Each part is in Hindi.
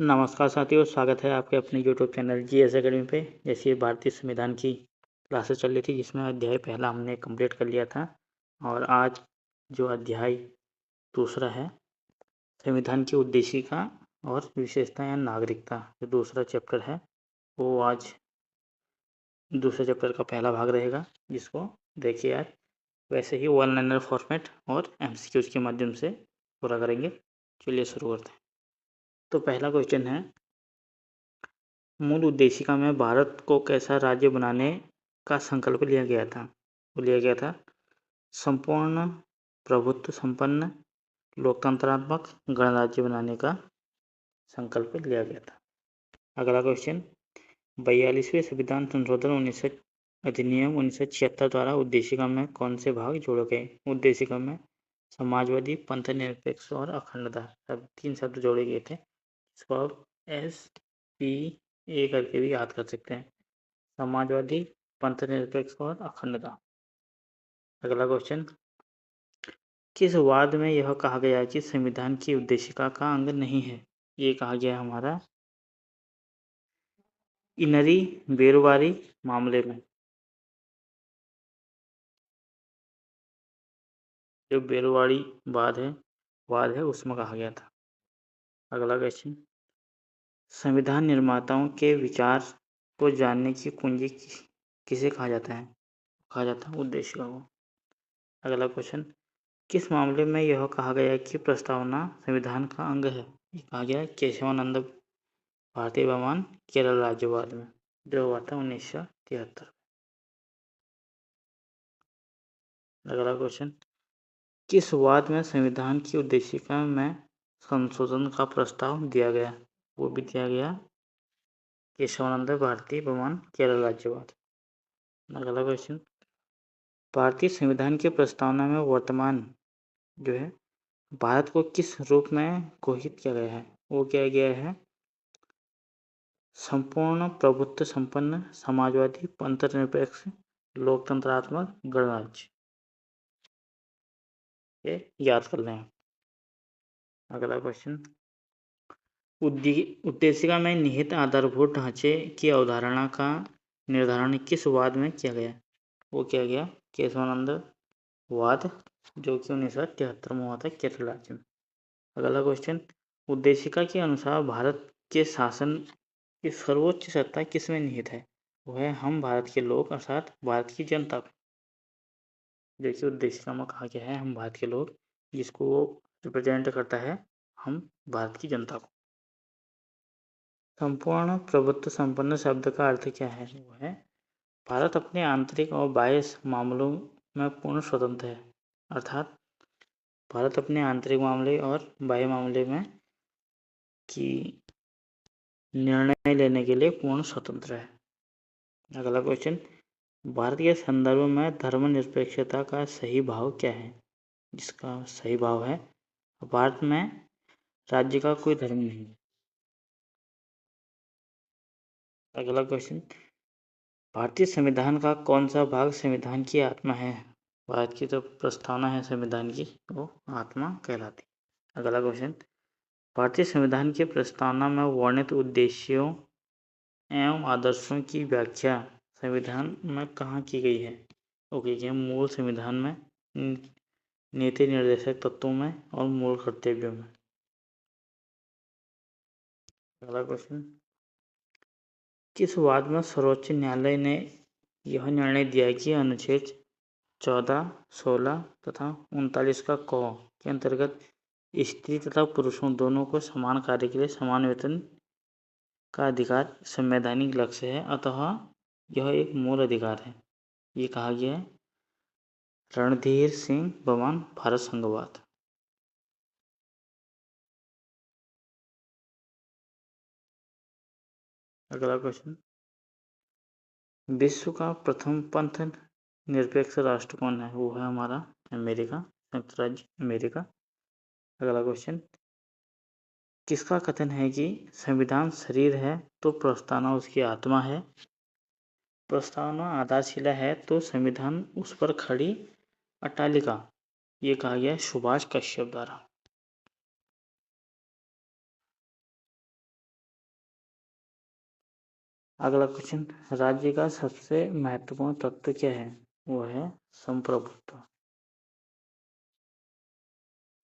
नमस्कार साथियों, स्वागत है आपके अपने यूट्यूब चैनल जीएस एकेडमी पे। जैसे भारतीय संविधान की क्लासेस चल रही थी, जिसमें अध्याय पहला हमने कंप्लीट कर लिया था और आज जो अध्याय दूसरा है, संविधान की उद्देशिका और विशेषता या नागरिकता, जो दूसरा चैप्टर है वो आज दूसरे चैप्टर का पहला भाग रहेगा, जिसको देखिए आज वैसे ही वन लाइनर फॉर्मेट और एमसीक्यूज के माध्यम से पूरा करेंगे। चलिए शुरू करते हैं। तो पहला क्वेश्चन है, मूल उद्देशिका में भारत को कैसा राज्य बनाने का संकल्प लिया गया था? वो लिया गया था संपूर्ण प्रभुत्व संपन्न लोकतंत्रात्मक गणराज्य बनाने का संकल्प लिया गया था। अगला क्वेश्चन, 42वें संविधान संशोधन अधिनियम 1976 द्वारा उद्देशिका में कौन से भाग जोड़े गए? उद्देशिका में समाजवादी, पंथ निरपेक्ष और अखंडता, सब 3 शब्द जोड़े गए थे। इसको आप SPA करके भी याद कर सकते हैं, समाजवादी, पंथ निरपेक्ष और अखंडता। अगला क्वेश्चन, किस वाद में यह कहा गया कि संविधान की उद्देशिका का अंग नहीं है? ये कहा गया हमारा इनरी बेरोबारी मामले में। जो बेरोबारी वाद है उसमें कहा गया था। अगला क्वेश्चन, संविधान निर्माताओं के विचार को जानने की कुंजी किसे कहा जाता है? कहा जाता है उद्देशिका को। अगला क्वेश्चन, किस मामले में यह कहा गया कि प्रस्तावना संविधान का अंग है? ये कहा गया केशवानंद भारतीय बमान केरल राज्यवाद में, जो हुआ था 1973। अगला क्वेश्चन, किस वाद में संविधान की उद्देशिका में संशोधन का प्रस्ताव दिया गया? वो भी दिया गया केशवानंद भारतीय बमान केरल राज्यवाद। अगला क्वेश्चन, भारतीय संविधान की प्रस्तावना में वर्तमान जो है भारत को किस रूप में घोषित किया गया है? वो किया गया है संपूर्ण प्रभुत्व संपन्न समाजवादी पंथ निरपेक्ष लोकतंत्रात्मक गणराज्य। ये याद कर लें। अगला क्वेश्चन, उद्देशिका में निहित आधारभूत ढांचे की अवधारणा का निर्धारण किस वाद में किया गया? वो किया गया केशवानंद वाद, जो कि 1973 में हुआ था केरल राज्य में। अगला क्वेश्चन, उद्देशिका के अनुसार भारत के शासन की सर्वोच्च सत्ता किसमें निहित है? वो है हम भारत के लोग, अर्थात भारत की जनता पे। देखिए उद्देशिका में कहा गया है हम भारत के लोग, जिसको वो रिप्रेजेंट करता है हम भारत की जनता को। संपूर्ण प्रभुत्व संपन्न शब्द का अर्थ क्या है? वो है भारत अपने आंतरिक और बाह्य मामलों में पूर्ण स्वतंत्र है, अर्थात भारत अपने आंतरिक मामले और बाह्य मामले में की निर्णय लेने के लिए पूर्ण स्वतंत्र है। अगला क्वेश्चन, भारत के संदर्भ में धर्मनिरपेक्षता का सही भाव क्या है? जिसका सही भाव है भारत में राज्य का कोई धर्म नहीं है। अगला क्वेश्चन, भारतीय संविधान का कौन सा भाग संविधान की आत्मा है? भारत की जो प्रस्तावना है संविधान की, वो आत्मा कहलाती। अगला क्वेश्चन, भारतीय संविधान की प्रस्तावना में वर्णित उद्देश्यों एवं आदर्शों की व्याख्या संविधान में कहाँ की गई है? ओके, ये मूल संविधान में, नीति निर्देशक तत्वों में और मूल कर्तव्यों में। अगला क्वेश्चन, किस वाद में सर्वोच्च न्यायालय ने यह निर्णय दिया कि अनुच्छेद 14, 16 तथा 39 का क के अंतर्गत स्त्री तथा पुरुषों दोनों को समान कार्य के लिए समान वेतन का अधिकार संवैधानिक लक्ष्य है, अतः यह एक मूल अधिकार है। ये कहा गया है रणधीर सिंह बमान भारत संघवाद। अगला क्वेश्चन, विश्व का प्रथम पंथ निरपेक्ष राष्ट्र कौन है? वो है हमारा अमेरिका, संयुक्त राज्य अमेरिका। अगला क्वेश्चन, किसका कथन है कि संविधान शरीर है तो प्रस्तावना उसकी आत्मा है? प्रस्तावना आधारशिला है तो संविधान उस पर खड़ी अट्टालिका। ये कहा गया सुभाष कश्यप द्वारा। अगला क्वेश्चन, राज्य का सबसे महत्वपूर्ण तत्व क्या है? वो है संप्रभुत्व।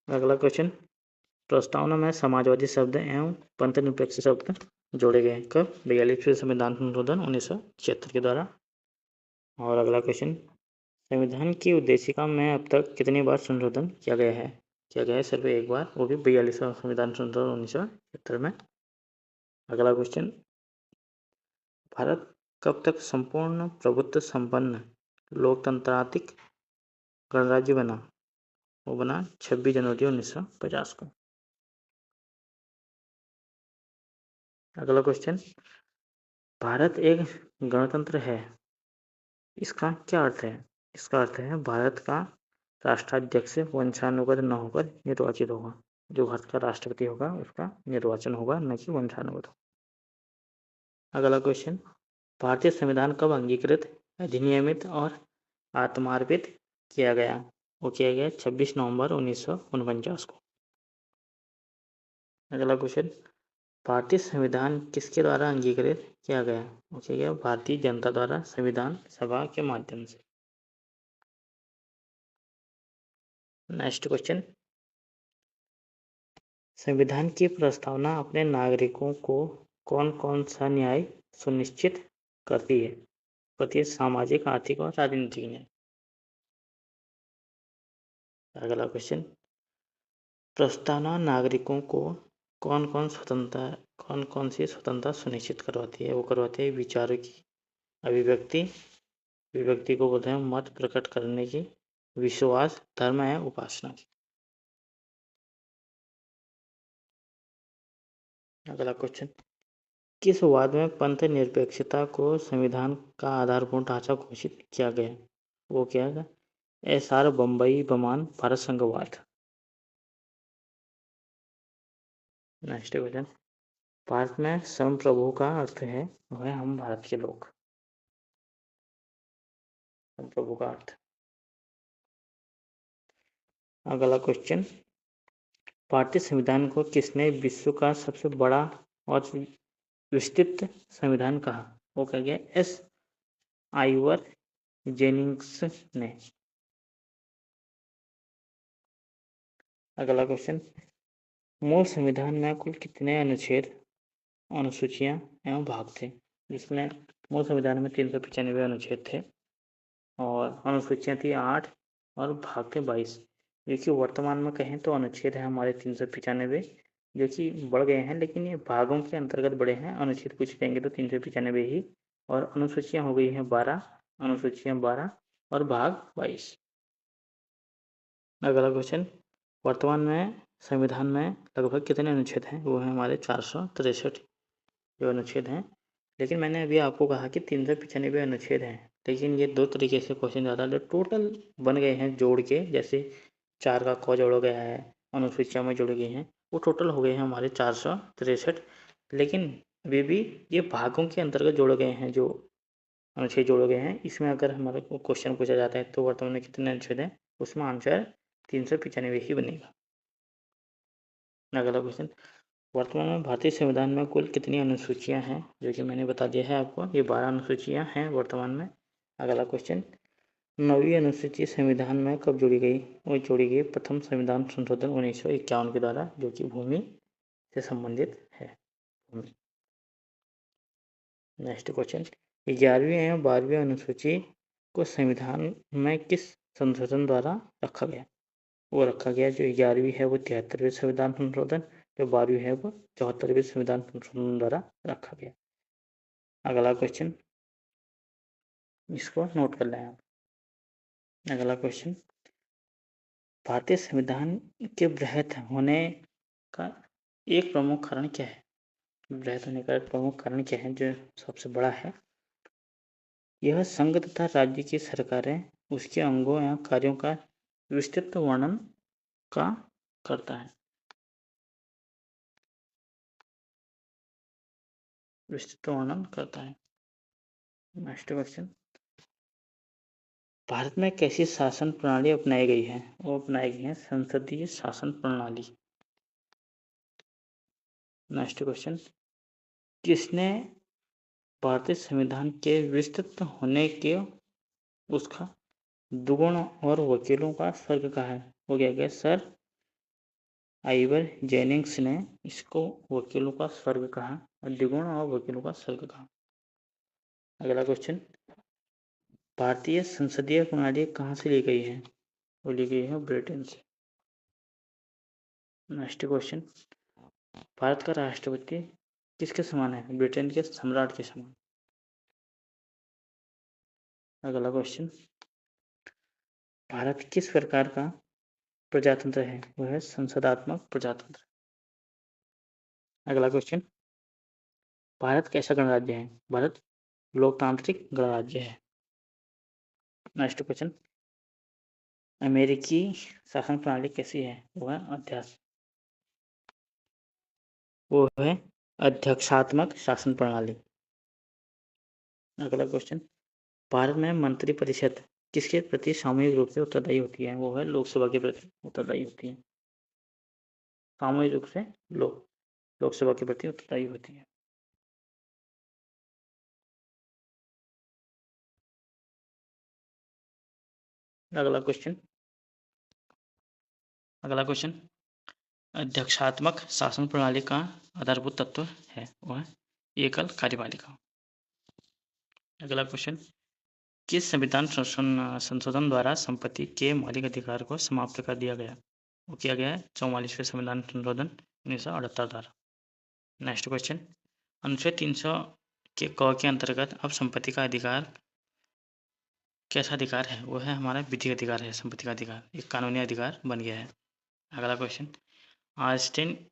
अगला क्वेश्चन, प्रस्तावना में समाजवादी शब्द एवं पंथनिरपेक्ष शब्द जोड़े गए हैं कब? 42वें संविधान संशोधन 1976 के द्वारा। और अगला क्वेश्चन, संविधान की उद्देशिका में अब तक कितनी बार संशोधन किया गया है? सिर्फ एक बार, वो भी 42वां संविधान संशोधन 1976 में। अगला क्वेश्चन, भारत कब तक संपूर्ण प्रभुत्व संपन्न लोकतंत्रात्मक गणराज्य बना? वो बना 26 जनवरी 1950 को। अगला क्वेश्चन, भारत एक गणतंत्र है, इसका क्या अर्थ है? इसका अर्थ है भारत का राष्ट्राध्यक्ष वंशानुगत न होकर निर्वाचित होगा। जो भारत का राष्ट्रपति होगा उसका निर्वाचन होगा, न कि वंशानुगत। अगला क्वेश्चन, भारतीय संविधान कब अंगीकृत, अधिनियमित और आत्मार्पित किया गया? वो किया गया 26 नवंबर 1949 को। अगला क्वेश्चन, भारतीय संविधान किसके द्वारा अंगीकृत किया गया? वो किया गया भारतीय जनता द्वारा संविधान सभा के माध्यम से। नेक्स्ट क्वेश्चन, संविधान की प्रस्तावना अपने नागरिकों को कौन कौन सा न्याय सुनिश्चित करती है? प्रति सामाजिक, आर्थिक और राजनीतिक न्याय। अगला क्वेश्चन, प्रस्तावना नागरिकों को कौन कौन सी स्वतंत्रता सुनिश्चित करवाती है? वो करवाती है विचारों की अभिव्यक्ति, विभक्ति को बोलते हैं मत प्रकट करने की, विश्वास, धर्म है उपासना की। अगला क्वेश्चन, किस वाद में पंथ निरपेक्षता को संविधान का आधारभूत ढांचा घोषित किया गया? वो क्या है? SR बम्बई बमान भारत संघवाद। नेक्स्ट क्वेश्चन, भारत में संप्रभु का अर्थ है वह है हम भारत के लोग। संप्रभु का अर्थ। अगला क्वेश्चन, भारतीय संविधान को किसने विश्व का सबसे बड़ा और विस्तृत संविधान कहा? वो कह गया S. आइवर जेनिंग्स ने। अगला क्वेश्चन, मूल संविधान में कुल कितने अनुच्छेद, अनुसूचियां एवं भाग थे? जिसमें मूल संविधान में 395 अनुच्छेद थे और अनुसूचियां थी 8 और भाग थे 22। जो कि वर्तमान में कहें तो अनुच्छेद है हमारे 395, जो कि बढ़ गए हैं, लेकिन ये भागों के अंतर्गत बढ़े हैं। अनुच्छेद कुछ लेंगे तो 395 ही, और अनुसूचियां हो गई हैं 12, अनुसूचियां 12 और भाग 22। अगला क्वेश्चन, वर्तमान में संविधान में लगभग कितने अनुच्छेद हैं? वो है हमारे 463 जो अनुच्छेद हैं। लेकिन मैंने अभी आपको कहा कि 395 अनुच्छेद हैं, लेकिन ये दो तरीके से क्वेश्चन ज़्यादा जो टोटल बन गए हैं जोड़ के, जैसे 4 का क जोड़ा गया है, अनुसूचियाँ में जोड़े गए हैं, वो टोटल हो गए हैं हमारे 463। लेकिन अभी भी ये भागों के अंतर्गत जोड़े गए हैं, जो अनुच्छेद जोड़े गए हैं। इसमें अगर हमारे को क्वेश्चन पूछा जाता है तो वर्तमान में कितने अनुच्छेद हैं, उसमें आंसर 395 ही बनेगा। अगला क्वेश्चन, वर्तमान में भारतीय संविधान में कुल कितनी अनुसूचियां हैं? जो कि मैंने बता दिया है आपको, ये 12 अनुसूचियां हैं वर्तमान में। अगला क्वेश्चन, 9वीं अनुसूची संविधान में कब जोड़ी गई? वो जोड़ी गई प्रथम संविधान संशोधन 1951 के द्वारा, जो कि भूमि से संबंधित है। नेक्स्ट क्वेश्चन, 11वीं एवं 12वीं अनुसूची को संविधान में किस संशोधन द्वारा रखा गया? वो रखा गया जो 11वीं है वो 73वें संविधान संशोधन, जो 12वीं है वो 74वें संविधान संशोधन द्वारा रखा गया। अगला क्वेश्चन, इसको नोट कर लें आप। अगला क्वेश्चन, भारतीय संविधान के बृहत होने का एक प्रमुख कारण क्या है? बृहत होने का एक प्रमुख कारण क्या है जो सबसे बड़ा है? यह संघ तथा राज्य की सरकारें उसके अंगों या कार्यों का विस्तृत वर्णन का करता है। विस्तृत वर्णन करता है। नेक्स्ट क्वेश्चन, भारत में कैसी शासन प्रणाली अपनाई गई है? वो अपनाई गई है संसदीय शासन प्रणाली। नेक्स्ट क्वेश्चन, किसने भारतीय संविधान के विस्तृत होने के उसका दुगुण और वकीलों का स्वर्ग कहा है? वो क्या गया? सर आइवर जेनिंग्स ने इसको वकीलों का स्वर्ग कहा और द्विगुण और वकीलों का स्वर्ग कहा। अगला क्वेश्चन, भारतीय संसदीय प्रणाली कहाँ से ली गई है? वो ली गई है ब्रिटेन से। नेक्स्ट क्वेश्चन, भारत का राष्ट्रपति किसके समान है? ब्रिटेन के सम्राट के समान। अगला क्वेश्चन, भारत किस प्रकार का प्रजातंत्र है? वह है संसदात्मक प्रजातंत्र। अगला क्वेश्चन, भारत कैसा गणराज्य है? भारत लोकतांत्रिक गणराज्य है। नेक्स्ट क्वेश्चन, अमेरिकी शासन प्रणाली कैसी है? वो है अध्यक्षात्मक शासन प्रणाली। अगला क्वेश्चन, भारत में मंत्री परिषद किसके प्रति सामूहिक रूप से उत्तरदायी होती है? वो है लोकसभा के प्रति उत्तरदायी होती है। सामूहिक रूप से लोकसभा के प्रति उत्तरदायी होती है। अगला क्वेश्चन, अध्यक्षात्मक शासन प्रणाली का आधारभूत तत्व है वो है एकल कार्यपालिका। अगला क्वेश्चन, किस संविधान संशोधन द्वारा संपत्ति के मौलिक अधिकार को समाप्त कर दिया गया? वो किया गया है 44वें संविधान संशोधन 1978 द्वारा। नेक्स्ट क्वेश्चन, अनुच्छेद 300 के क के अंतर्गत अब संपत्ति का अधिकार कैसा अधिकार है? वो है हमारा विधिक अधिकार है। संपत्ति का अधिकार एक कानूनी अधिकार बन गया है। अगला क्वेश्चन, ऑस्टिन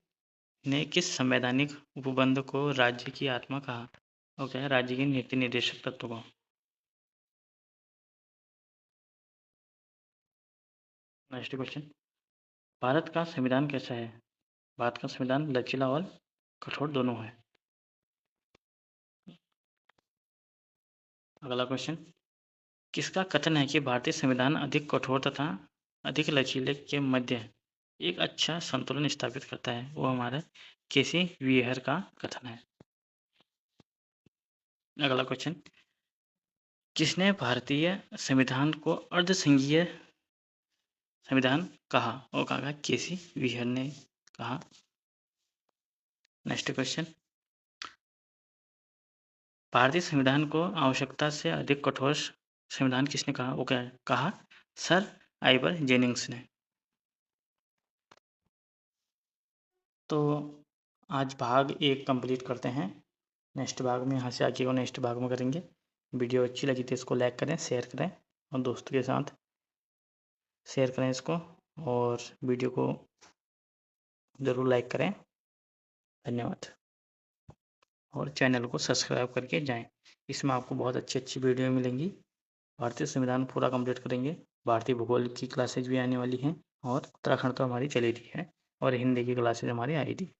ने किस संवैधानिक उपबंध को राज्य की आत्मा कहा? वो क्या है? राज्य के नीति निर्देशक तत्व को। नेक्स्ट क्वेश्चन, भारत का संविधान कैसा है? भारत का संविधान लचीला और कठोर दोनों है। अगला क्वेश्चन, किसका कथन है कि भारतीय संविधान अधिक कठोर तथा अधिक लचीले के मध्य एक अच्छा संतुलन स्थापित करता है? वो हमारा केसी वीहर का कथन है। अगला क्वेश्चन, किसने भारतीय संविधान को अर्धसंघीय संविधान कहा? वो कहा केसी वीहर ने कहा। नेक्स्ट क्वेश्चन, भारतीय संविधान को आवश्यकता से अधिक कठोर संविधान किसने कहा? वो क्या कहा? सर आइवर जेनिंग्स ने। तो आज भाग 1 कंप्लीट करते हैं। नेक्स्ट भाग में यहाँ से आगे को नेक्स्ट भाग में करेंगे। वीडियो अच्छी लगी तो इसको लाइक करें, शेयर करें और दोस्तों के साथ शेयर करें इसको और वीडियो को ज़रूर लाइक करें। धन्यवाद और चैनल को सब्सक्राइब करके जाएं। इसमें आपको बहुत अच्छी वीडियो मिलेंगी। भारतीय संविधान पूरा कंप्लीट करेंगे। भारतीय भूगोल की क्लासेज भी आने वाली हैं और उत्तराखंड तो हमारी चली रही है और हिंदी की क्लासेज हमारी आई थी।